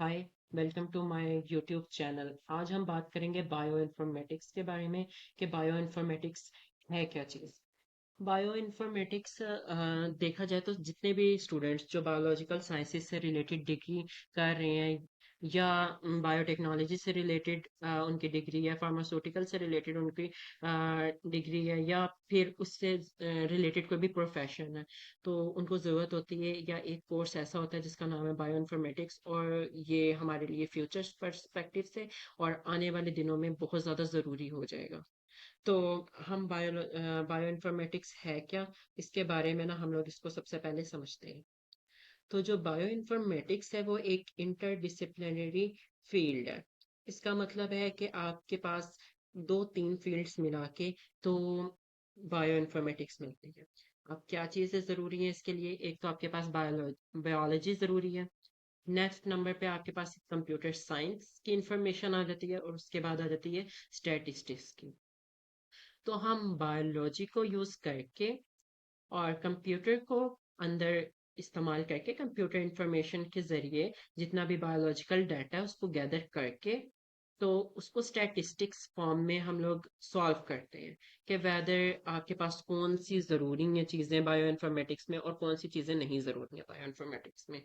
Hi, welcome to my YouTube channel. आज हम बात करेंगे बायो इन्फॉर्मेटिक्स के बारे में कि बायो इन्फॉर्मेटिक्स है क्या चीज़। बायो इन्फॉर्मेटिक्स देखा जाए तो जितने भी स्टूडेंट्स जो बायोलॉजिकल साइंसेज से रिलेटेड डिग्री कर रहे हैं या बायोटेक्नोलॉजी से रिलेटेड उनकी डिग्री है, फार्मास्यूटिकल से रिलेटेड उनकी डिग्री है, या फिर उससे रिलेटेड कोई भी प्रोफेशन है, तो उनको ज़रूरत होती है, या एक कोर्स ऐसा होता है जिसका नाम है बायो इन्फॉर्मेटिक्स। और ये हमारे लिए फ्यूचर पर्सपेक्टिव से और आने वाले दिनों में बहुत ज़्यादा ज़रूरी हो जाएगा। तो हम बायो इन्फॉर्मेटिक्स है क्या, इसके बारे में ना हम लोग इसको सबसे पहले समझते हैं। तो जो बायो इन्फॉर्मेटिक्स है वो एक इंटरडिसिप्लिनरी फील्ड है। इसका मतलब है कि आपके पास दो तीन फील्ड्स मिला के तो बायो इन्फॉर्मेटिक्स मिलती है। अब क्या चीज़ें ज़रूरी हैं इसके लिए? एक तो आपके पास बायोलॉजी ज़रूरी है। नेक्स्ट नंबर पे आपके पास कंप्यूटर साइंस की इंफॉर्मेशन आ जाती है, और उसके बाद आ जाती है स्टैटिस्टिक्स की। तो हम बायोलॉजी को यूज करके और कंप्यूटर को अंदर इस्तेमाल करके कंप्यूटर इंफॉर्मेशन के जरिए जितना भी बायोलॉजिकल डाटा है उसको गैदर करके तो उसको स्टैटिस्टिक्स फॉर्म में हम लोग सॉल्व करते हैं कि वेदर आपके पास कौन सी ज़रूरी है चीज़ें बायो इन्फॉर्मेटिक्स में और कौन सी चीज़ें नहीं ज़रूरी है बायो इन्फॉर्मेटिक्स में।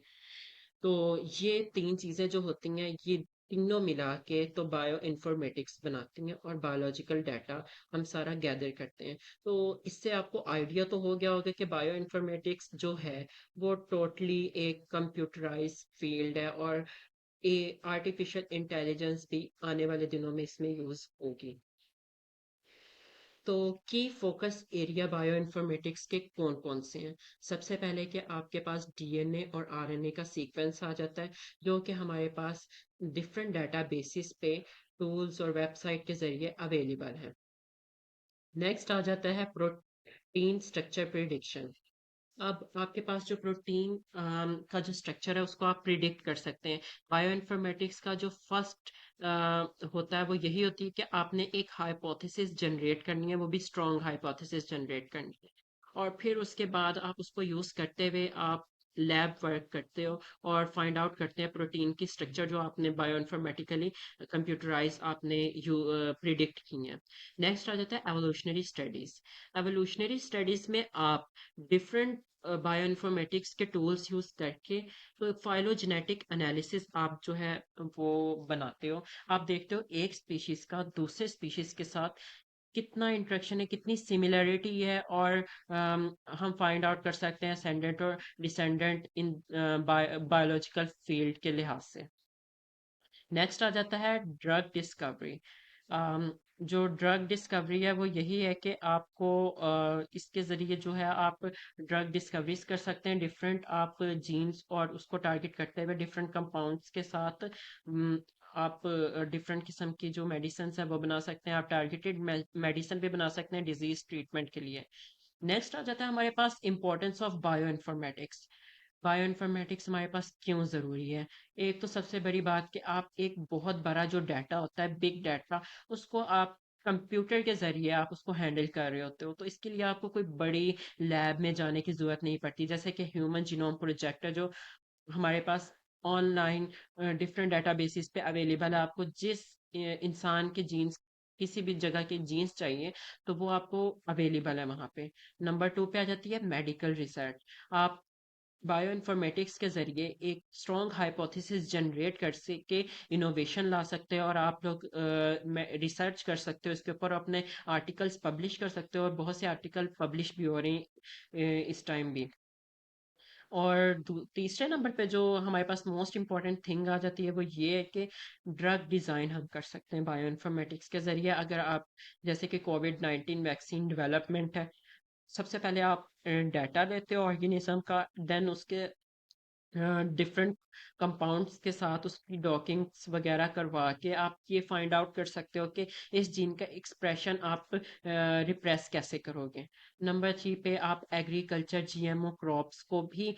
तो ये तीन चीजें जो होती हैं ये तीनों मिला के तो बायो इन्फॉर्मेटिक्स बनाती हैं, और बायोलॉजिकल डाटा हम सारा गैदर करते हैं। तो इससे आपको आइडिया तो हो गया होगा कि बायो इन्फॉर्मेटिक्स जो है वो टोटली एक कंप्यूटराइज फील्ड है, और ए आर्टिफिशियल इंटेलिजेंस भी आने वाले दिनों में इसमें यूज होगी। तो की फोकस एरिया बायो इन्फॉर्मेटिक्स के कौन कौन से हैं? सबसे पहले कि आपके पास डीएनए और आरएनए का सीक्वेंस आ जाता है, जो कि हमारे पास डिफरेंट डाटा बेसिस पे टूल्स और वेबसाइट के जरिए अवेलेबल है। नेक्स्ट आ जाता है प्रोटीन स्ट्रक्चर प्रिडिक्शन। अब आपके पास जो प्रोटीन का जो स्ट्रक्चर है उसको आप प्रिडिक्ट कर सकते हैं। बायो इन्फॉर्मेटिक्स का जो फर्स्ट होता है वो यही होती है कि आपने एक हाइपोथेसिस जनरेट करनी है, वो भी स्ट्रॉन्ग हाइपोथेसिस जनरेट करनी है, और फिर उसके बाद आप उसको यूज करते हुए आप लैब वर्क करते हो और फाइंड आउट करते हैं प्रोटीन की स्ट्रक्चर जो आपने बायो इन्फॉर्मेटिकली कंप्यूटराइज आपने यू प्रिडिक्ट की है। नेक्स्ट आ जाता है एवोल्यूशनरी स्टडीज। एवोल्यूशनरी स्टडीज में आप डिफरेंट बायो इन्फॉर्मेटिक्स के टूल्स यूज करके तो फाइलोजेनेटिक एनालिसिस आप जो है वो बनाते हो। आप देखते हो एक स्पीशीज का दूसरे स्पीशीज के साथ कितना इंटरेक्शन है, कितनी सिमिलरिटी है, और हम फाइंड आउट कर सकते हैं असेंडेंट और डिसेंडेंट इन बायोलॉजिकल फील्ड के लिहाज से। नेक्स्ट आ जाता है ड्रग डिस्कवरी। जो ड्रग डिस्कवरी है वो यही है कि आपको इसके ज़रिए जो है आप ड्रग डिस्कवरीज कर सकते हैं, डिफरेंट आप जीन्स और उसको टारगेट करते हुए डिफरेंट कंपाउंड्स के साथ आप डिफरेंट किस्म की जो मेडिसिन है वो बना सकते हैं। आप टारगेटेड मेडिसिन भी बना सकते हैं डिजीज ट्रीटमेंट के लिए। नेक्स्ट आ जाता है हमारे पास importance of bioinformatics. Bioinformatics हमारे पास क्यों ज़रूरी है? एक तो सबसे बड़ी बात कि आप एक बहुत बड़ा जो डाटा होता है, बिग डाटा, उसको आप कंप्यूटर के ज़रिए आप उसको हैंडल कर रहे होते हो, तो इसके लिए आपको कोई बड़ी लैब में जाने की ज़रूरत नहीं पड़ती। जैसे कि ह्यूमन जीनोम प्रोजेक्ट है जो हमारे पास ऑनलाइन डिफरेंट डेटाबेसिस पे अवेलेबल है। आपको जिस इंसान के जीन्स, किसी भी जगह के जीन्स चाहिए तो वो आपको अवेलेबल है वहाँ पे। नंबर टू पे आ जाती है मेडिकल रिसर्च। आप बायो इन्फॉर्मेटिक्स के जरिए एक स्ट्रॉन्ग हाइपोथेसिस जनरेट कर के इनोवेशन ला सकते हैं, और आप लोग रिसर्च कर सकते हो इसके ऊपर, अपने आर्टिकल्स पब्लिश कर सकते हो, और बहुत से आर्टिकल पब्लिश भी हो रहे हैं इस टाइम भी। और तीसरे नंबर पे जो हमारे पास मोस्ट इम्पॉर्टेंट थिंग आ जाती है वो ये है कि ड्रग डिज़ाइन हम कर सकते हैं बायो इन्फॉर्मेटिक्स के ज़रिए। अगर आप, जैसे कि कोविड 19 वैक्सीन डेवलपमेंट है, सबसे पहले आप डाटा लेते हो ऑर्गेनिज्म का, देन उसके डिफरेंट कंपाउंड्स के साथ उसकी डॉकिंग्स वगैरह करवा के आप ये फाइंड आउट कर सकते हो कि इस जीन का एक्सप्रेशन आप रिप्रेस कैसे करोगे। नंबर थ्री पे आप एग्रीकल्चर जीएमओ क्रॉप्स को भी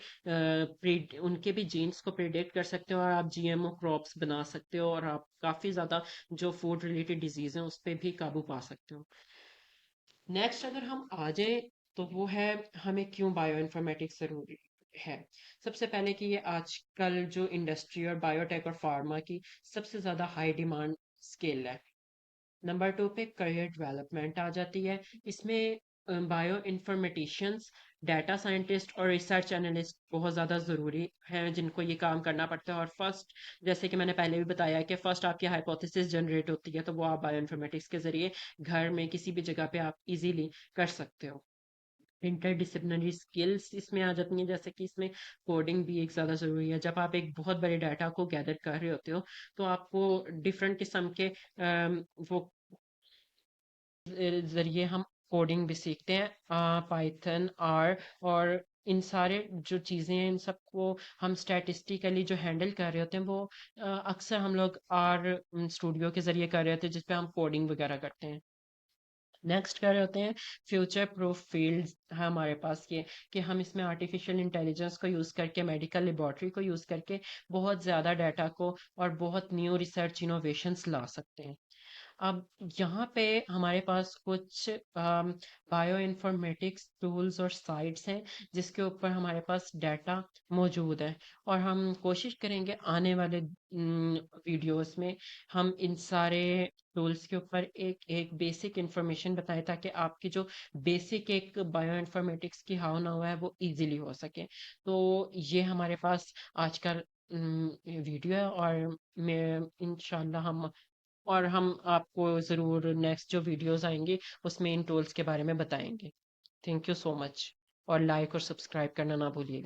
उनके भी जीन्स को प्रिडिक्ट कर सकते हो, और आप जीएमओ क्रॉप्स बना सकते हो, और आप काफ़ी ज़्यादा जो फूड रिलेटेड डिजीज हैं उस पर भी काबू पा सकते हो। नेक्स्ट अगर हम आ जाए तो वो है हमें क्यों बायो इन्फॉर्मेटिक्स ज़रूरी है। ہے۔ سب سے پہلے کہ یہ آج کل جو انڈسٹری اور بایوٹیک اور فارما کی سب سے زیادہ ہائی ڈیمانڈ اسکل ہے۔ نمبر 2 پہ کریئر ڈیولپمنٹ آ جاتی ہے۔ اس میں بایو انفارمیٹیشینس، ڈیٹا سائنٹسٹ اور ریسرچ انالسٹ بہت زیادہ ضروری ہیں جن کو یہ کام کرنا پڑتا ہے۔ اور فرسٹ، جیسے کہ میں نے پہلے بھی بتایا کہ فرسٹ آپ کی ہائپوتھیسس جنریٹ ہوتی ہے تو وہ آپ بایو انفارمیٹکس کے ذریعے گھر میں کسی بھی جگہ پہ آپ ایزیلی کر سکتے ہو۔ انٹر ڈسپلنری سکلز اس میں آ جاتی ہیں، جیسے کہ اس میں کوڈنگ بھی ایک زیادہ ضروری ہے۔ جب آپ ایک بہت بڑے ڈیٹا کو گیدر کر رہے ہوتے ہو تو آپ کو ڈفرینٹ قسم کے وہ ذریعے ہم کوڈنگ بھی سیکھتے ہیں، پائتھن، آر، اور ان سارے جو چیزیں ہیں ان سب کو ہم اسٹیٹسٹیکلی جو ہینڈل کر رہے ہوتے ہیں وہ اکثر ہم لوگ آر اسٹوڈیو کے ذریعے کر رہے ہوتے ہیں جس پہ ہم کوڈنگ وغیرہ کرتے ہیں۔ نیکسٹ کر رہے ہوتے ہیں فیوچر پروف فیلڈ ہے ہمارے پاس یہ کہ ہم اس میں آرٹیفیشیل انٹیلیجنس کو یوز کر کے، میڈیکل لیبورٹری کو یوز کر کے بہت زیادہ ڈیٹا کو اور بہت نیو ریسرچ انوویشنس لا سکتے ہیں۔ اب یہاں پہ ہمارے پاس کچھ بایو انفارمیٹکس ٹولز اور سائٹس ہیں جس کے اوپر ہمارے پاس ڈیٹا موجود ہے، اور ہم کوشش کریں گے آنے والے ویڈیوز میں ہم ان سارے ٹولز کے اوپر ایک ایک بیسک انفارمیشن بتائیں تاکہ آپ کی جو بیسک ایک بایو انفارمیٹکس کی ہاؤ نہ ہوا ہے وہ ایزیلی ہو سکے۔ تو یہ ہمارے پاس آج کل ویڈیو ہے، اور میں انشاءاللہ ہم آپ کو ضرور نیکسٹ جو ویڈیوز آئیں گے اس میں ان ٹولز کے بارے میں بتائیں گے۔ تھینک یو سو مچ، اور لائک اور سبسکرائب کرنا نہ بھولیے گا۔